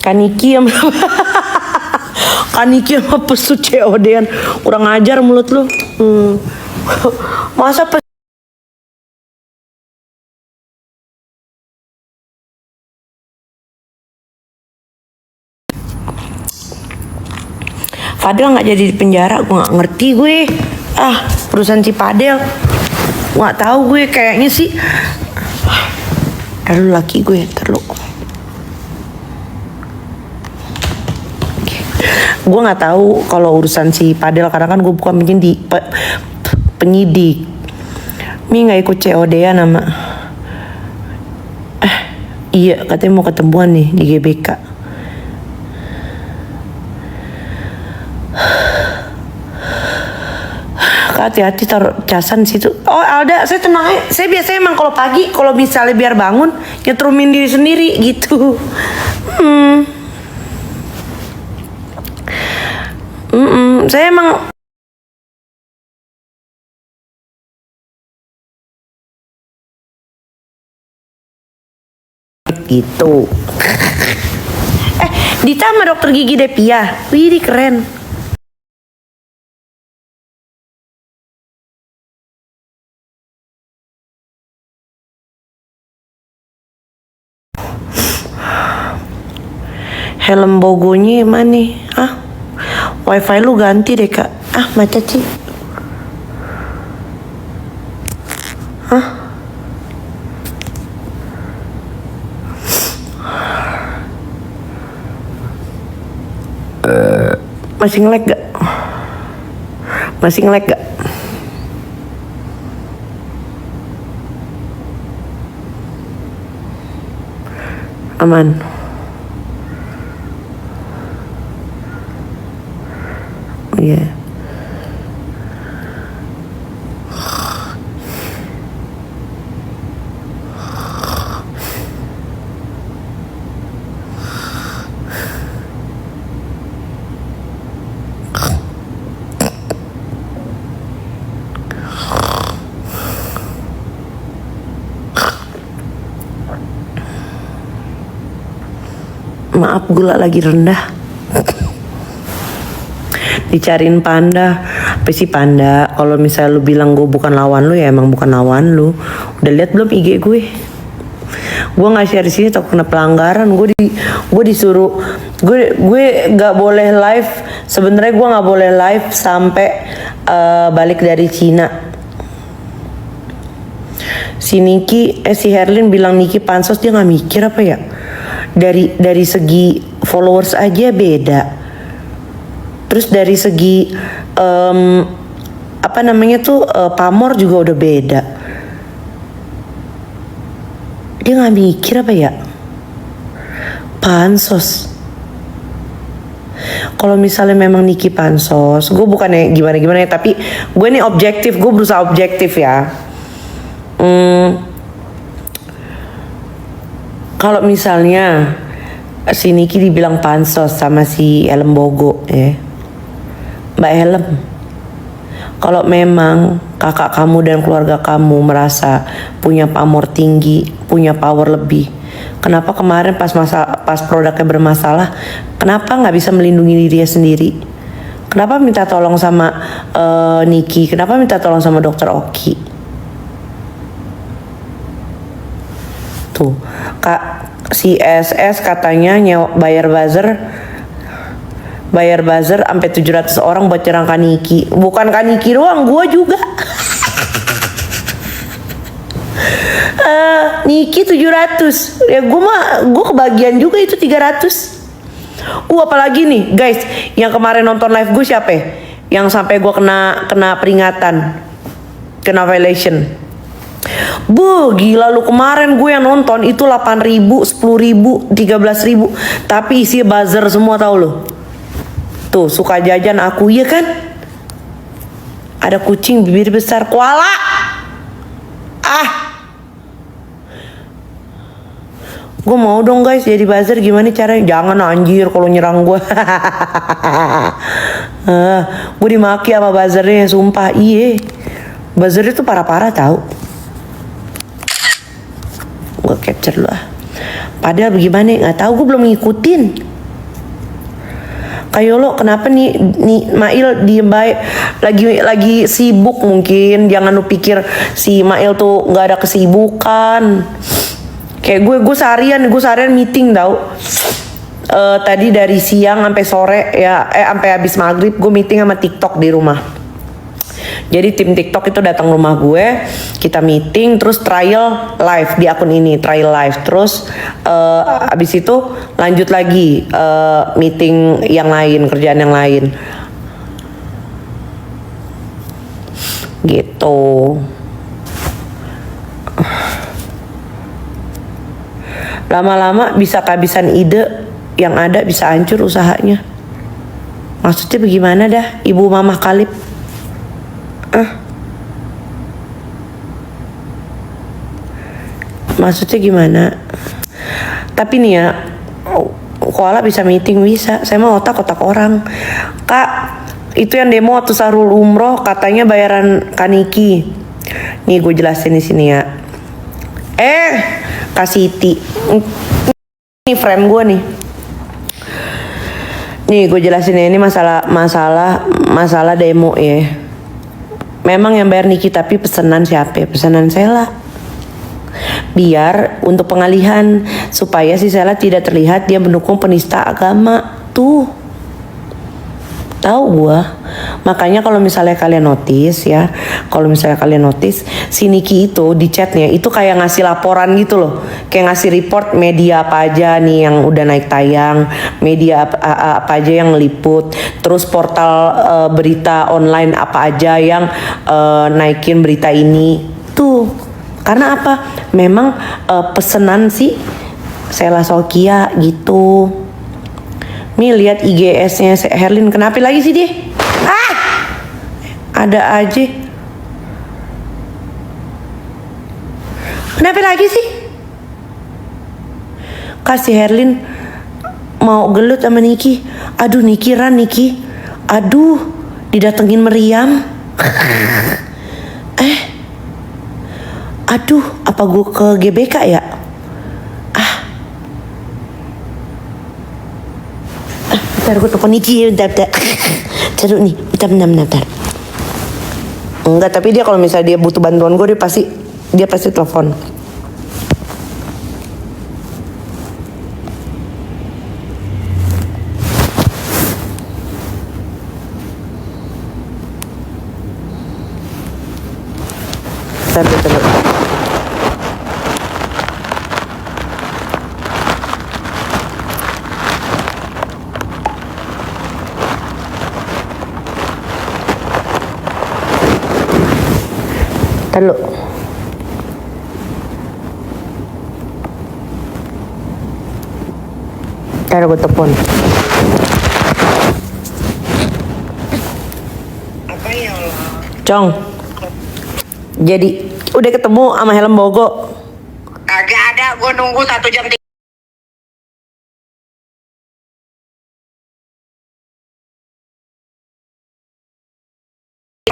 Kaniki sama Kaniki sama pesut COD-an. Kurang ajar mulut lu. Masa Fadel nggak jadi di penjara, gue nggak ngerti gue. Perusahaan si Fadel, nggak tahu gue, kayaknya sih. Lalu laki gue terlalu. Gue nggak tahu kalau urusan si Fadel karena kan gue bukan penyidik. Mi nggak ikut COD-an nama. Iya katanya mau ketemuan nih di GBK. Hati-hati taruh casan situ. Oh Alda, saya tenang aja. Saya biasanya emang kalau pagi, kalau misalnya biar bangun, nyetrumin diri sendiri gitu. Saya emang gitu. Dita sama dokter gigi Depia. Wih, keren. Helm bogonya mana? Wifi lu ganti deh kak. Macet sih. Masih nge-lag gak? Masih nge-lag gak? Aman. Iya. Maaf gula lagi rendah. Dicariin Panda. Apa sih Panda? Kalau misalnya lu bilang gue bukan lawan lu, ya emang bukan lawan lu. Udah lihat belum IG gue? Gue nggak share di sini takut kena pelanggaran. Gue disuruh gue nggak boleh live. Sebenarnya gue nggak boleh live sampai balik dari Cina. Si Herlin bilang Niki pansos, dia nggak mikir apa ya? Dari segi followers aja beda. Terus dari segi pamor juga udah beda. Dia nggak mikir apa ya? Pansos. Kalau misalnya memang Niki pansos, gue bukannya gimana ya, tapi gue nih objektif, gue berusaha objektif ya. Kalau misalnya si Niki dibilang pansos sama si Helm Bogo ya, Mbak Helm, kalau memang kakak kamu dan keluarga kamu merasa punya pamor tinggi, punya power lebih, kenapa kemarin pas produknya bermasalah, kenapa nggak bisa melindungi dirinya sendiri? Kenapa minta tolong sama Niki? Kenapa minta tolong sama Dokter Oki? Tuh, Kak, si SS katanya bayar buzzer sampai 700 orang buat nyerang Kaniki. Bukan Kaniki doang, gue juga. Niki 700. Ya gue kebagian juga itu 300. Apalagi nih, guys, yang kemarin nonton live gue siapa ya? Yang sampai gue kena peringatan, kena violation. Gila lu, kemarin gue yang nonton itu 8.000, 10.000, 13.000, tapi isi buzzer semua, tau lu. Tuh, suka jajan aku, iya kan? Ada kucing bibir besar, koala. Gue mau dong guys jadi buzzer, gimana caranya? Jangan anjir kalau nyerang gue. Gue dimaki sama buzzernya, sumpah. Iya, buzzer itu parah-parah tau. Gue capture lu Padahal bagaimana? Nggak tahu, gue belum ngikutin. Kayak lo kenapa nih Mail diem baik, lagi sibuk mungkin. Jangan lu pikir si Mail tuh nggak ada kesibukan. Kayak gue seharian meeting tau. Tadi dari siang sampai sore ya, sampai habis maghrib gue meeting sama TikTok di rumah. Jadi tim TikTok itu datang rumah gue, kita meeting, terus trial live di akun ini, trial live. Terus abis itu lanjut lagi meeting yang lain, kerjaan yang lain. Gitu. Lama-lama bisa kehabisan ide, yang ada bisa hancur usahanya. Maksudnya bagaimana dah, Ibu Mamah Kalib? Maksudnya gimana? Tapi nih ya, koala bisa meeting, bisa. Saya mau otak orang. Kak, itu yang demo waktu Sahrul umroh katanya bayaran Kaniki. Nih gue jelasin di sini ya. Kak Siti, ini friend gue nih. Nih gue jelasin ya, ini masalah demo ya. Memang yang bayar Niki, tapi pesanan siapa? Pesanan Sela. Biar untuk pengalihan, supaya si Sela tidak terlihat dia mendukung penista agama. Tuh, tahu gua. Makanya kalau misalnya kalian notice ya, si Niki itu di chatnya itu kayak ngasih laporan gitu loh, kayak ngasih report media apa aja nih yang udah naik tayang, media apa aja yang meliput, terus portal berita online apa aja yang naikin berita ini tuh. Karena apa? Memang pesenan sih Sela Solkia gitu. Nih lihat IGS-nya Herlin, kenapa lagi sih dia? Ada aja. Kenapa lagi sih? Kasih Herlin mau gelut sama Niki. Aduh Niki. Aduh, didatengin meriam. Aduh, apa gue ke GBK ya? Bentar gue telepon Niki, bentar. Taruh nih, bentar. Enggak, tapi dia kalau misalnya dia butuh bantuan gue, dia pasti telepon. Bentar. Taruh. Taruh gue telepon. Apa ya Allah? Cong. Jadi udah ketemu sama helm Bogo? Kagak ada, gue nunggu 1 jam.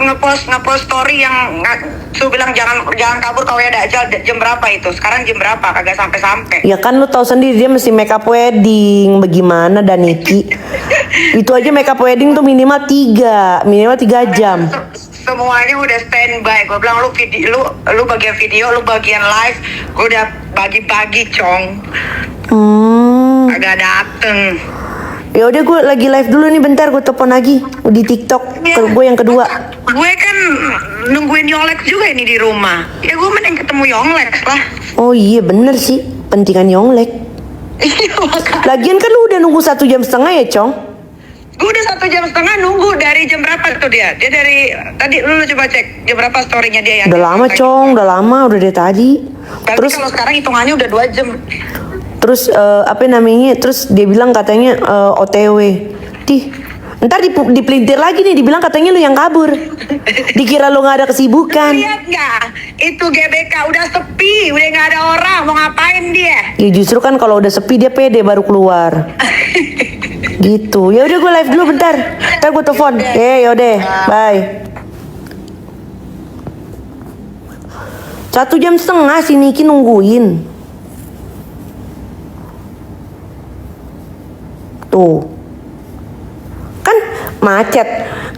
Ngepost story yang su bilang jangan kabur kau ya Dajjal. Jam berapa itu? Sekarang jam berapa? Kagak sampai. Ya kan lu tahu sendiri dia mesti makeup wedding. Bagaimana dan Niki? Itu aja makeup wedding tuh minimal 3 jam. Semuanya udah standby. Gue bilang lu bagian video, lu bagian live. Gue udah bagi-bagi, Cong. Agak dateng. Ya udah gue lagi live dulu nih, bentar gue telepon lagi di TikTok gue yang kedua. Gue kan nungguin Yonglex juga ini di rumah. Ya gue mending ketemu Yonglex lah. Oh iya bener sih, pentingan Yonglek. Iya makanya. Lagian kan lu udah nunggu 1,5 jam ya Cong? Gue udah 1,5 jam nunggu. Dari jam berapa tuh dia? Dia dari tadi, lu coba cek jam berapa storynya dia yang. Udah lama Cong, udah lama, udah dari tadi. Berarti Terus kalau sekarang hitungannya udah 2 jam. Terus terus dia bilang katanya OTW. Ntar dipelintir lagi nih, dibilang katanya lu yang kabur. Dikira lu gak ada kesibukan. Lihat nggak? Itu GBK udah sepi, udah nggak ada orang. Mau ngapain dia? Ya justru kan kalau udah sepi dia pede baru keluar. Gitu. Ya udah gue live dulu bentar. Ntar gue telepon. Yaudah, bye. 1,5 jam si Niki nungguin. Tuh. macet.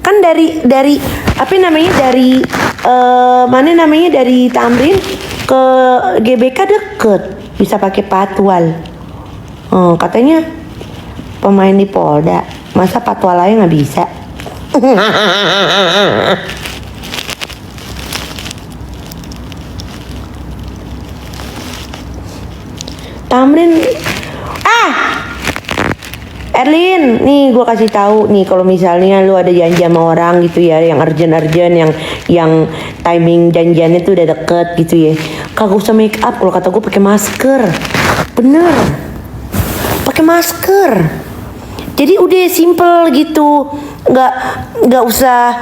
Kan dari apa namanya mana namanya dari Tamrin ke GBK deket, bisa pakai patwal. Katanya pemain di Polda, masa patwal aja nggak bisa? Tamrin, Erlin, nih gue kasih tahu nih, kalau misalnya lu ada janji sama orang gitu ya, yang urgent, yang timing janjiannya tuh udah deket gitu ya, kagak usah make up. Kalau kata gue pakai masker, bener, pakai masker. Jadi udah simple gitu, nggak usah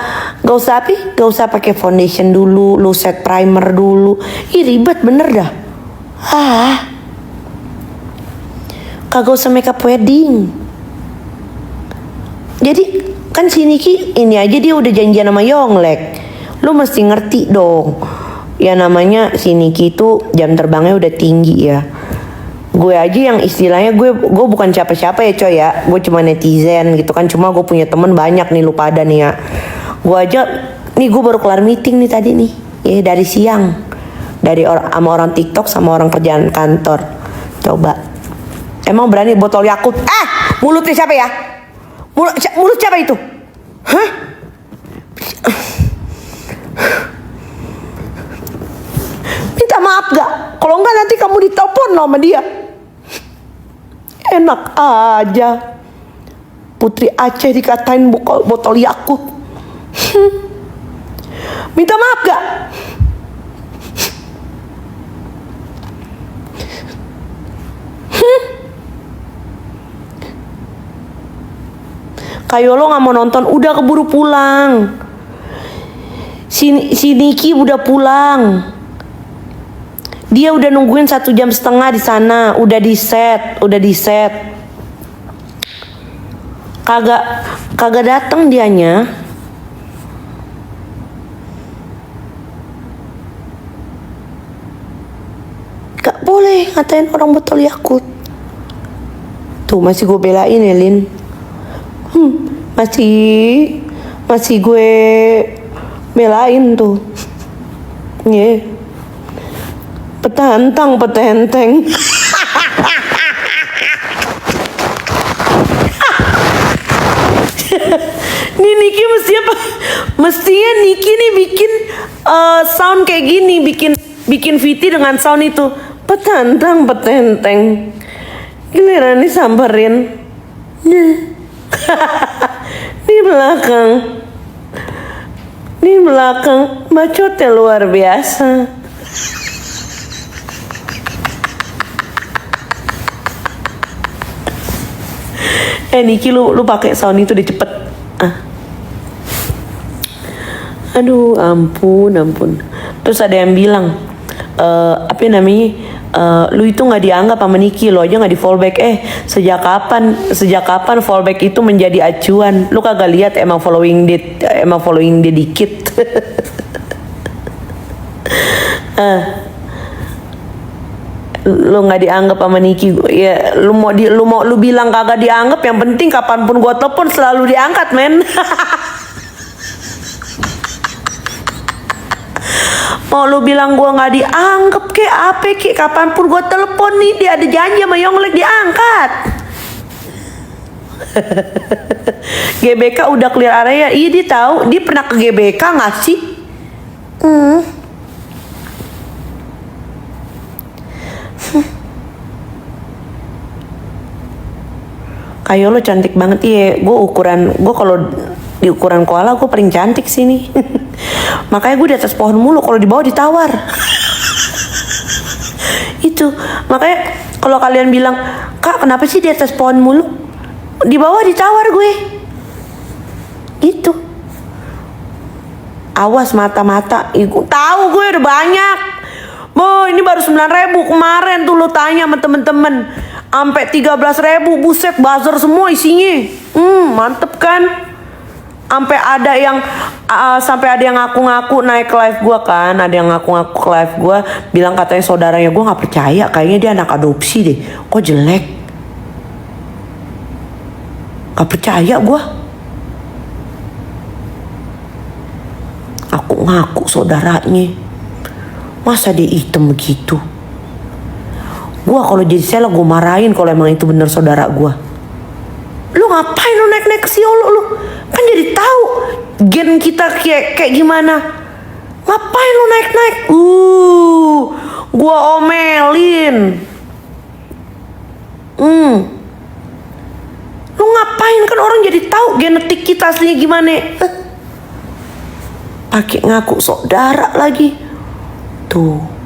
pakai foundation dulu, lu set primer dulu, ribet bener dah. Kagak usah make up wedding. Jadi kan si Niki ini aja dia udah janjian sama Yonglek. Lu mesti ngerti dong. Ya namanya si Niki itu jam terbangnya udah tinggi ya. Gue aja yang istilahnya gue bukan siapa-siapa ya coy ya. Gue cuma netizen gitu kan. Cuma gue punya temen banyak nih, lu pada nih ya. Gue aja nih, gue baru kelar meeting nih tadi nih. Ya dari siang. Sama orang TikTok sama orang kerjaan kantor. Coba. Emang berani botol Yakult? Mulutnya siapa ya? Mulut siapa itu? Hah? Minta maaf gak? Kalau enggak nanti kamu ditelepon sama dia. Enak aja. Putri Aceh dikatain botol Yakult. Minta maaf gak? Kayak lo nggak mau nonton, udah keburu pulang. Si Niki udah pulang. Dia udah nungguin 1,5 jam di sana, udah di set. Kagak datang dianya. Gak boleh ngatain orang botol Yakult. Tuh masih gue belain ya, Lin. Masih gue belain tuh. Petenteng. Nih Niki mestinya Niki nih bikin sound kayak gini, bikin VT dengan sound itu. Petenteng. Giliran disamperin. Di belakang bacotnya luar biasa. Niki lu pakai sound itu deh cepet. Aduh ampun. Terus ada yang bilang apa namanya, lu itu nggak dianggap sama Niki, lo aja nggak di fallback. Sejak kapan fallback itu menjadi acuan? Lu kagak lihat emang following dia dikit. Lu nggak dianggap sama Niki ya, lu bilang kagak dianggap, yang penting kapanpun gua telepon selalu diangkat, men. Mau lu bilang gue nggak dianggap kapanpun gue telepon nih, dia ada janji sama Yonglek, diangkat. GBK udah clear area. Iya dia tahu, dia pernah ke GBK nggak sih? Kayak lo cantik banget ya. Gue kalau di ukuran koala gue paling cantik sini. Makanya gue di atas pohon mulu, kalau di bawah ditawar. Itu makanya kalau kalian bilang, Kak kenapa sih di atas pohon mulu, di bawah ditawar gue. Gitu. Awas mata-mata. Tahu gue udah banyak. Ini baru 9.000 kemarin tuh, lo tanya sama temen-temen. Sampai 13.000, buset, buzzer semua isinya. Mantep kan? Sampai ada yang ngaku-ngaku naik live gue kan, ada yang ngaku-ngaku ke live gue, bilang katanya saudaranya. Gue nggak percaya, kayaknya dia anak adopsi deh. Kok jelek? Gak percaya gue. ngaku saudaranya. Masa dia hitam begitu? Gua kalau jadi Sela gue marahin kalau emang itu bener saudara gua. Lu ngapain lu naik-naik ke Siolo lu? Kan jadi tahu gen kita kayak gimana. Ngapain lu naik-naik? Gua omelin. Lu ngapain, kan orang jadi tahu genetik kita aslinya gimana. Pakai ngaku saudara lagi. Tuh.